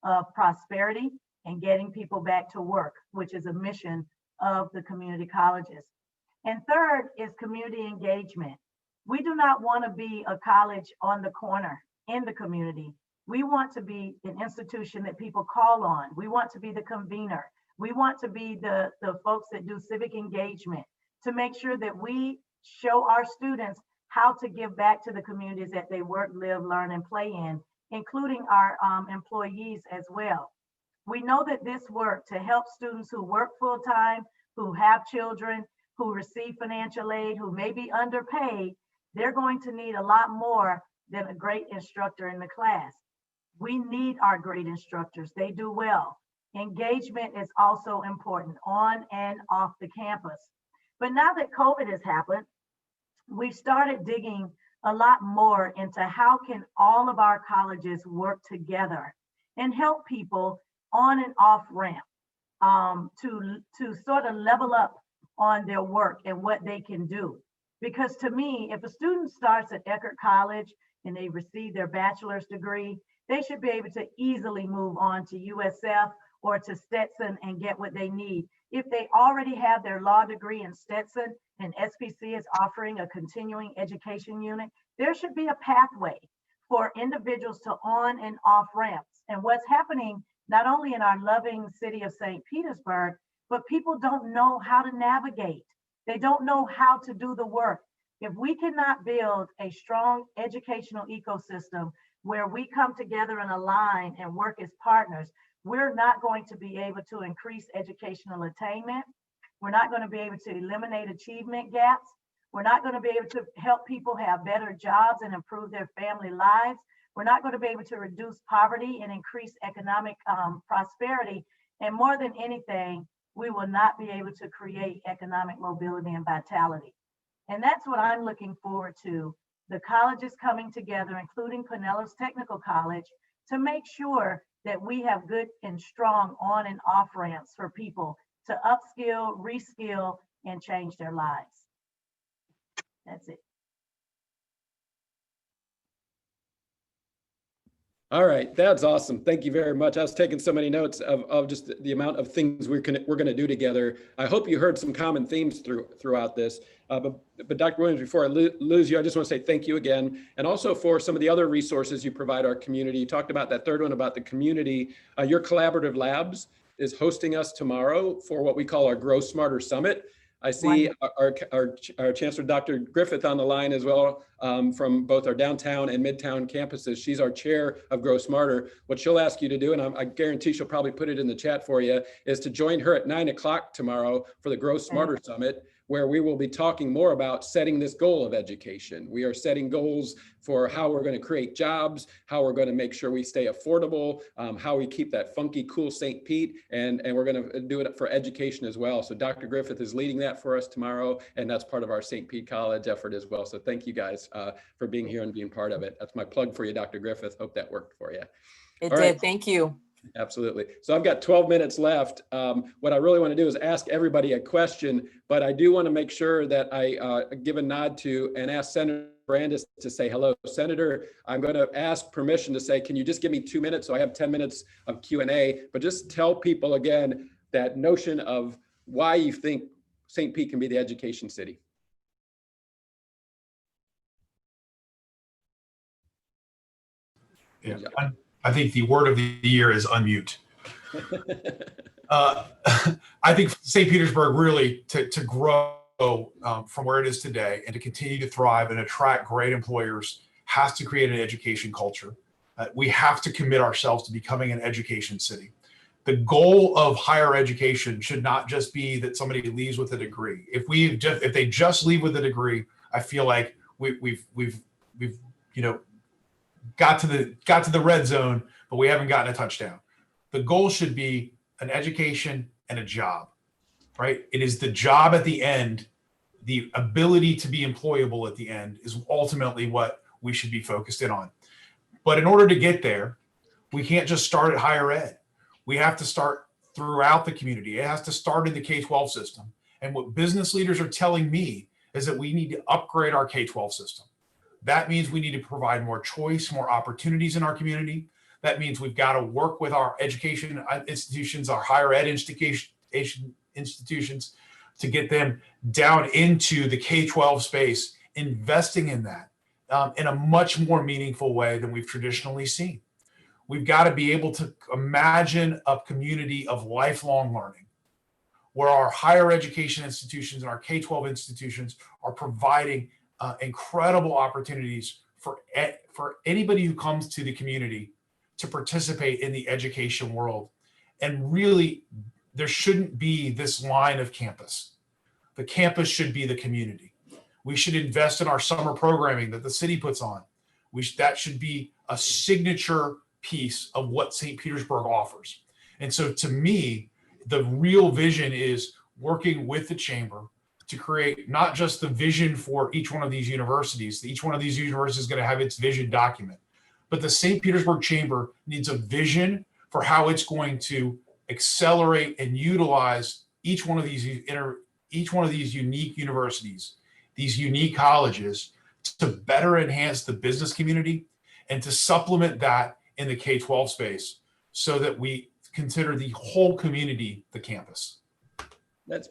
of prosperity and getting people back to work, which is a mission of the community colleges. And third is community engagement. We do not want to be a college on the corner in the community. We want to be an institution that people call on. We want to be the convener. We want to be the folks that do civic engagement to make sure that we show our students how to give back to the communities that they work, live, learn, and play in, including our employees as well. We know that this work to help students who work full-time, who have children, who receive financial aid, who may be underpaid, they're going to need a lot more than a great instructor in the class. We need our great instructors. They do well. Engagement is also important on and off the campus. But now that COVID has happened, we've started digging a lot more into how can all of our colleges work together and help people on and off ramp to sort of level up on their work and what they can do. Because to me, if a student starts at Eckerd College and they receive their bachelor's degree, they should be able to easily move on to USF or to Stetson and get what they need. If they already have their law degree in Stetson and SPC is offering a continuing education unit, there should be a pathway for individuals to on and off ramps. And what's happening not only in our loving city of St. Petersburg, but people don't know how to navigate. They don't know how to do the work. If we cannot build a strong educational ecosystem where we come together and align and work as partners, we're not going to be able to increase educational attainment. We're not going to be able to eliminate achievement gaps. We're not going to be able to help people have better jobs and improve their family lives. We're not going to be able to reduce poverty and increase economic prosperity. And more than anything, we will not be able to create economic mobility and vitality. And that's what I'm looking forward to. The colleges coming together, including Panelists Technical College, to make sure that we have good and strong on and off ramps for people to upskill, reskill, and change their lives. That's it. All right, that's awesome. Thank you very much. I was taking so many notes of just the amount of things we're gonna do together. I hope you heard some common themes throughout this. But Dr. Williams, before I lose you, I just want to say thank you again, and also for some of the other resources you provide our community. You talked about that third one about the community. Your collaborative labs is hosting us tomorrow for what we call our Grow Smarter Summit. I see our Chancellor, Dr. Griffith, on the line as well, from both our downtown and midtown campuses. She's our chair of Grow Smarter. What she'll ask you to do, and I guarantee she'll probably put it in the chat for you, is to join her at 9 o'clock tomorrow for the Grow Smarter Summit, where we will be talking more about setting this goal of education. We are setting goals for how we're going to create jobs, how we're going to make sure we stay affordable, how we keep that funky, cool St. Pete, and we're going to do it for education as well. So Dr. Griffith is leading that for us tomorrow, and that's part of our St. Pete College effort as well. So thank you guys for being here and being part of it. That's my plug for you, Dr. Griffith. Hope that worked for you. It All did. right. Thank you. Absolutely. So I've got 12 minutes left. What I really want to do is ask everybody a question, but I do want to make sure that I give a nod to and ask Senator Fernández to say hello. Senator, I'm going to ask permission to say, can you just give me 2 minutes? So I have 10 minutes of Q&A, but just tell people again that notion of why you think St. Pete can be the education city. Yeah. I think the word of the year is unmute. I think St. Petersburg really to grow from where it is today and to continue to thrive and attract great employers has to create an education culture. We have to commit ourselves to becoming an education city. The goal of higher education should not just be that somebody leaves with a degree. If they just leave with a degree, I feel like we've got to the red zone, but we haven't gotten a touchdown. The goal should be an education and a job, right? It is the job at the end, the ability to be employable at the end is ultimately what we should be focused in on. But in order to get there, we can't just start at higher ed. We have to start throughout the community. It has to start in the K-12 system. And what business leaders are telling me is that we need to upgrade our K-12 system. That means we need to provide more choice, more opportunities in our community. That means we've got to work with our education institutions, our higher ed institutions, to get them down into the K-12 space, investing in that in a much more meaningful way than we've traditionally seen. We've got to be able to imagine a community of lifelong learning, where our higher education institutions and our K-12 institutions are providing incredible opportunities for anybody who comes to the community to participate in the education world. And really, there shouldn't be this line of campus. The campus should be the community. We should invest in our summer programming that the city puts on. That should be a signature piece of what St. Petersburg offers. And so to me, the real vision is working with the chamber to create not just the vision for each one of these universities. Each one of these universities is going to have its vision document, but the St. Petersburg Chamber needs a vision for how it's going to accelerate and utilize each one of these unique universities, these unique colleges, to better enhance the business community and to supplement that in the K-12 space so that we consider the whole community the campus. That's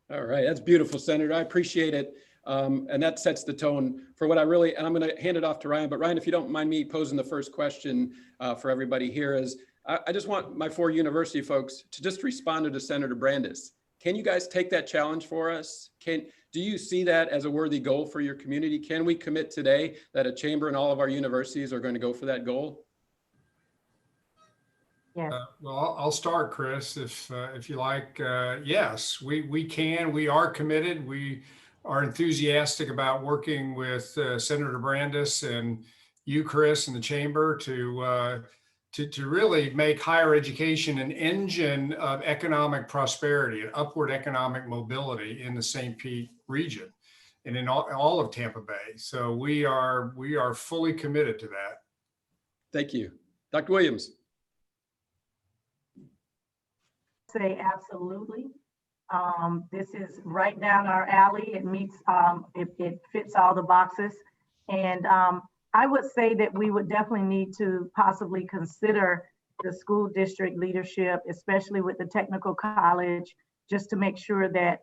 all right. That's beautiful, Senator. I appreciate it. And that sets the tone for what and I'm going to hand it off to Ryan, but Ryan, if you don't mind me posing the first question for everybody here is, I just want my 4 university folks to just respond to Senator Fernández. Can you guys take that challenge for us? Do you see that as a worthy goal for your community? Can we commit today that a chamber and all of our universities are going to go for that goal? Yes. Well, I'll start, Chris, if you like. Yes, we can. We are committed. We are enthusiastic about working with Senator Fernández and you, Chris, and the chamber to really make higher education an engine of economic prosperity and upward economic mobility in the St. Pete region and in all of Tampa Bay. So we are fully committed to that. Thank you. Dr. Williams. Say absolutely. This is right down our alley. It meets, it fits all the boxes. And I would say that we would definitely need to possibly consider the school district leadership, especially with the technical college, just to make sure that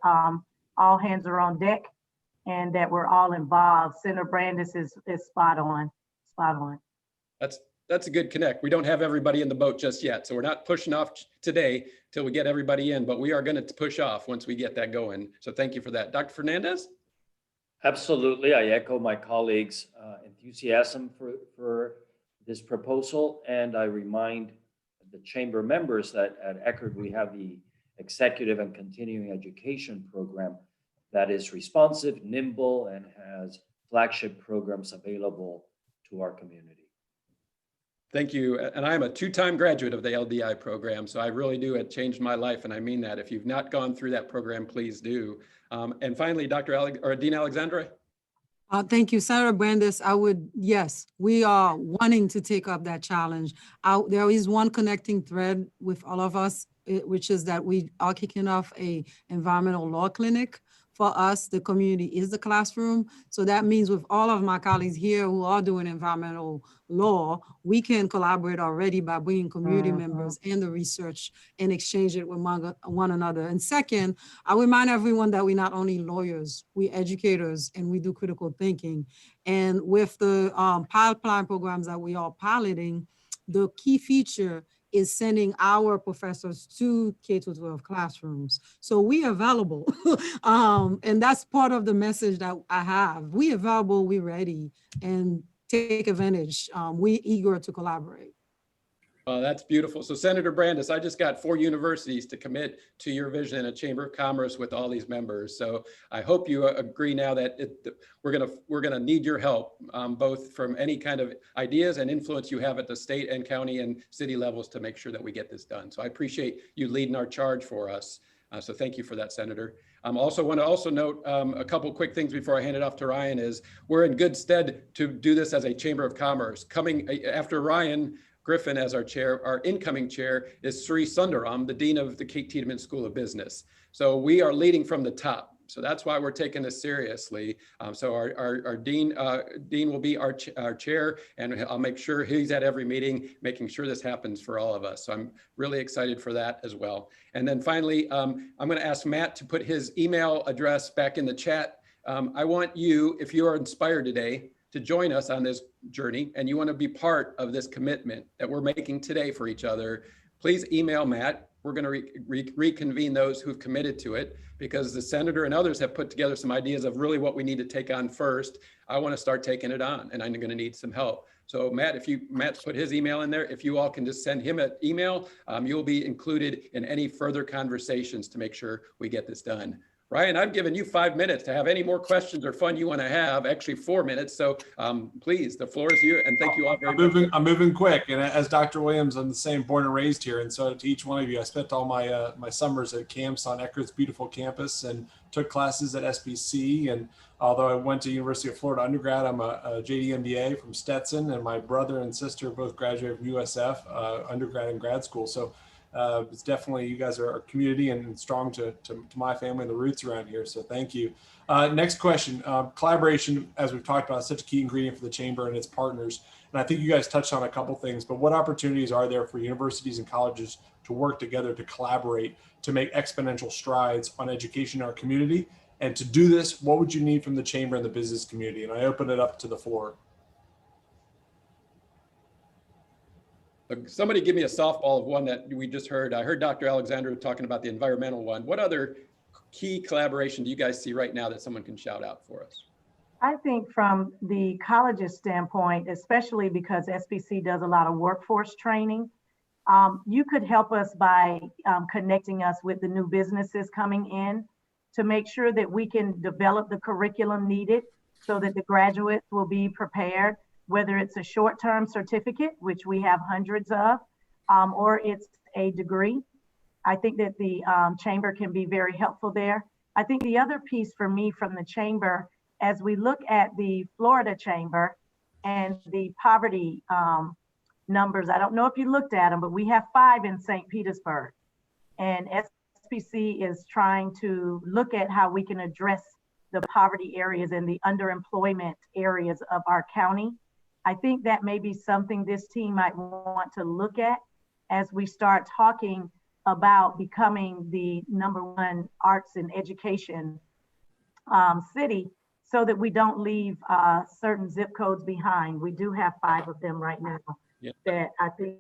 all hands are on deck and that we're all involved. Senator Brandis is spot on, spot on. That's a good connect. We don't have everybody in the boat just yet. So we're not pushing off today till we get everybody in, but we are going to push off once we get that going. So thank you for that. Dr. Fernández? Absolutely. I echo my colleagues' enthusiasm for this proposal. And I remind the chamber members that at Eckerd, we have the executive and continuing education program that is responsive, nimble, and has flagship programs available to our community. Thank you. And I'm a two-time graduate of the LDI program, so I really do. It changed my life, and I mean that. If you've not gone through that program, please do. And finally, Dean Alexandre. Thank you, Senator Brandis. Yes, we are wanting to take up that challenge. There is one connecting thread with all of us, which is that we are kicking off a environmental law clinic. For us, the community is the classroom. So that means with all of my colleagues here who are doing environmental law, we can collaborate already by bringing community members and the research and exchange it with one another. And second, I remind everyone that we're not only lawyers, we're educators and we do critical thinking. And with the pipeline programs that we are piloting, the key feature is sending our professors to K-12 classrooms. So we are available. And that's part of the message that I have. We available, we ready, and take advantage. We eager to collaborate. That's beautiful. So Senator Brandis, I just got 4 universities to commit to your vision in a Chamber of Commerce with all these members. So I hope you agree now that we're gonna need your help, both from any kind of ideas and influence you have at the state and county and city levels to make sure that we get this done. So I appreciate you leading our charge for us. So thank you for that, Senator. Also want to note a couple quick things before I hand it off to Ryan is we're in good stead to do this as a Chamber of Commerce. Coming after Ryan Griffin as our chair, our incoming chair is Sri Sundaram, the Dean of the Kate Tiedemann School of Business. So we are leading from the top. So that's why we're taking this seriously. So our dean will be our chair, and I'll make sure he's at every meeting, making sure this happens for all of us. So I'm really excited for that as well. And then finally, I'm going to ask Matt to put his email address back in the chat. I want you, if you are inspired today, to join us on this journey and you want to be part of this commitment that we're making today for each other, please email Matt. We're going to reconvene those who've committed to it because the senator and others have put together some ideas of really what we need to take on first. I want to start taking it on and I'm going to need some help. So Matt, Matt's put his email in there. If you all can just send him an email, you'll be included in any further conversations to make sure we get this done. Ryan, I've given you 5 minutes to have any more questions or fun you want to have, actually 4 minutes. So please, the floor is yours. And thank you all very much. I'm moving quick. And as Dr. Williams, I'm the same born and raised here. And so to each one of you, I spent all my my summers at camps on Eckerd's beautiful campus and took classes at SBC. And although I went to University of Florida undergrad, I'm a JD MBA from Stetson. And my brother and sister both graduated from USF, undergrad and grad school. So it's definitely, you guys are a community and strong to my family and the roots around here. So thank you. Next question, collaboration, as we've talked about, is such a key ingredient for the chamber and its partners. And I think you guys touched on a couple things, but what opportunities are there for universities and colleges to work together to collaborate, to make exponential strides on education in our community? And to do this, what would you need from the chamber and the business community? And I open it up to the floor. Somebody give me a softball of one that we just heard. I heard Dr. Alexandre talking about the environmental one. What other key collaboration do you guys see right now that someone can shout out for us? I think from the college's standpoint, especially because SBC does a lot of workforce training, you could help us by connecting us with the new businesses coming in to make sure that we can develop the curriculum needed so that the graduates will be prepared, whether it's a short-term certificate, which we have hundreds of, or it's a degree. I think that the chamber can be very helpful there. I think the other piece for me from the chamber, as we look at the Florida chamber and the poverty numbers, I don't know if you looked at them, but we have 5 in St. Petersburg. And SBC is trying to look at how we can address the poverty areas and the underemployment areas of our county. I think that may be something this team might want to look at as we start talking about becoming the #1 arts and education city, so that we don't leave certain zip codes behind. We do have 5 of them right now. Yeah. That I think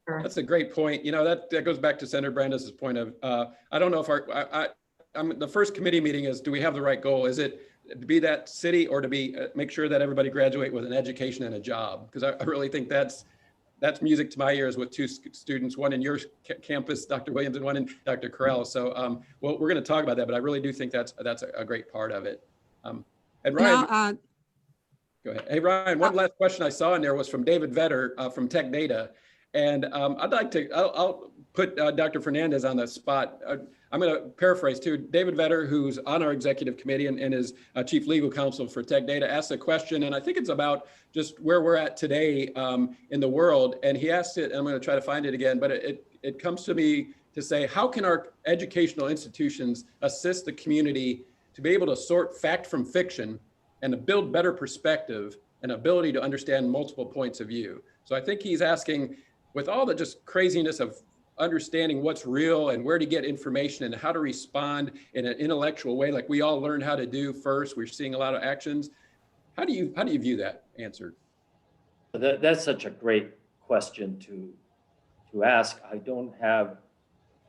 That's a great point. You know, that goes back to Senator Brandes' point of, I don't know if the first committee meeting is, do we have the right goal? Is it to be that city, or to be make sure that everybody graduate with an education and a job? Because I really think that's music to my ears with 2 students, one in your campus, Dr. Williams, and one in Dr. Currall. So well, we're going to talk about that, but I really do think that's a great part of it. And Ryan, go ahead. Hey, Ryan, one last question I saw in there was from David Vetter from Tech Data. And I'll put Dr. Fernández on the spot. I'm going to paraphrase too. David Vetter, who's on our executive committee and is chief legal counsel for Tech Data, asked a question, and I think it's about just where we're at today in the world. And he asked it, and I'm going to try to find it again, but it comes to me to say, how can our educational institutions assist the community to be able to sort fact from fiction and to build better perspective and ability to understand multiple points of view? So I think he's asking, with all the just craziness of understanding what's real and where to get information and how to respond in an intellectual way, like we all learned how to do first, we're seeing a lot of actions. How do you view that answered? That's such a great question to ask. I don't have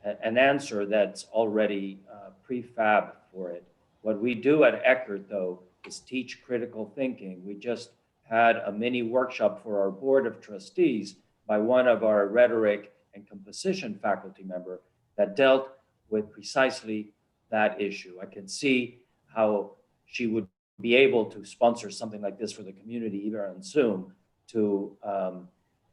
an answer that's already prefab for it. What we do at Eckerd, though, is teach critical thinking. We just had a mini workshop for our board of trustees by one of our rhetoric and composition faculty member that dealt with precisely that issue. I can see how she would be able to sponsor something like this for the community, even on Zoom, to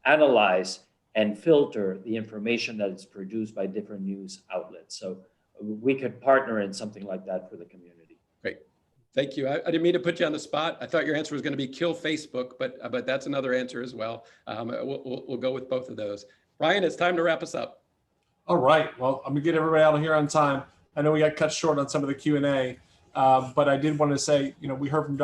analyze and filter the information that is produced by different news outlets. So we could partner in something like that for the community. Great. Thank you. I didn't mean to put you on the spot. I thought your answer was going to be kill Facebook, but that's another answer as well. We'll go with both of those. Ryan, it's time to wrap us up. All right. Well, I'm gonna get everybody out of here on time. I know we got cut short on some of the Q&A, but I did want to say, you know, we heard from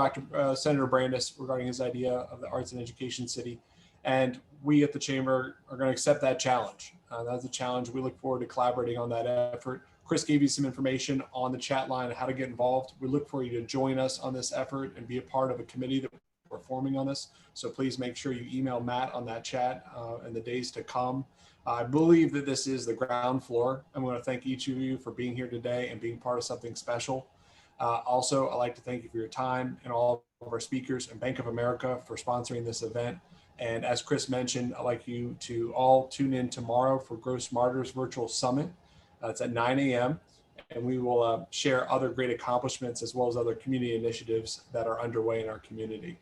Senator Brandes regarding his idea of the arts and education city, and we at the chamber are going to accept that challenge. That's a challenge. We look forward to collaborating on that effort. Chris gave you some information on the chat line on how to get involved. We look for you to join us on this effort and be a part of a committee that we're forming on this. So please make sure you email Matt on that chat in the days to come. I believe that this is the ground floor. I want to thank each of you for being here today and being part of something special. Also, I'd like to thank you for your time and all of our speakers and Bank of America for sponsoring this event. And as Chris mentioned, I'd like you to all tune in tomorrow for Gross Martyrs Virtual Summit. It's at 9 a.m. and we will share other great accomplishments as well as other community initiatives that are underway in our community.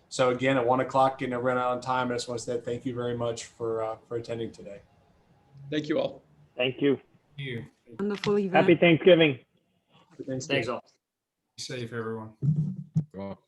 So again, at 1 o'clock, getting everyone out on time, I just want to say thank you very much for attending today. Thank you all. Thank you. Thank you. Wonderful event. Happy Thanksgiving. Thanks all. Be safe, everyone. Well,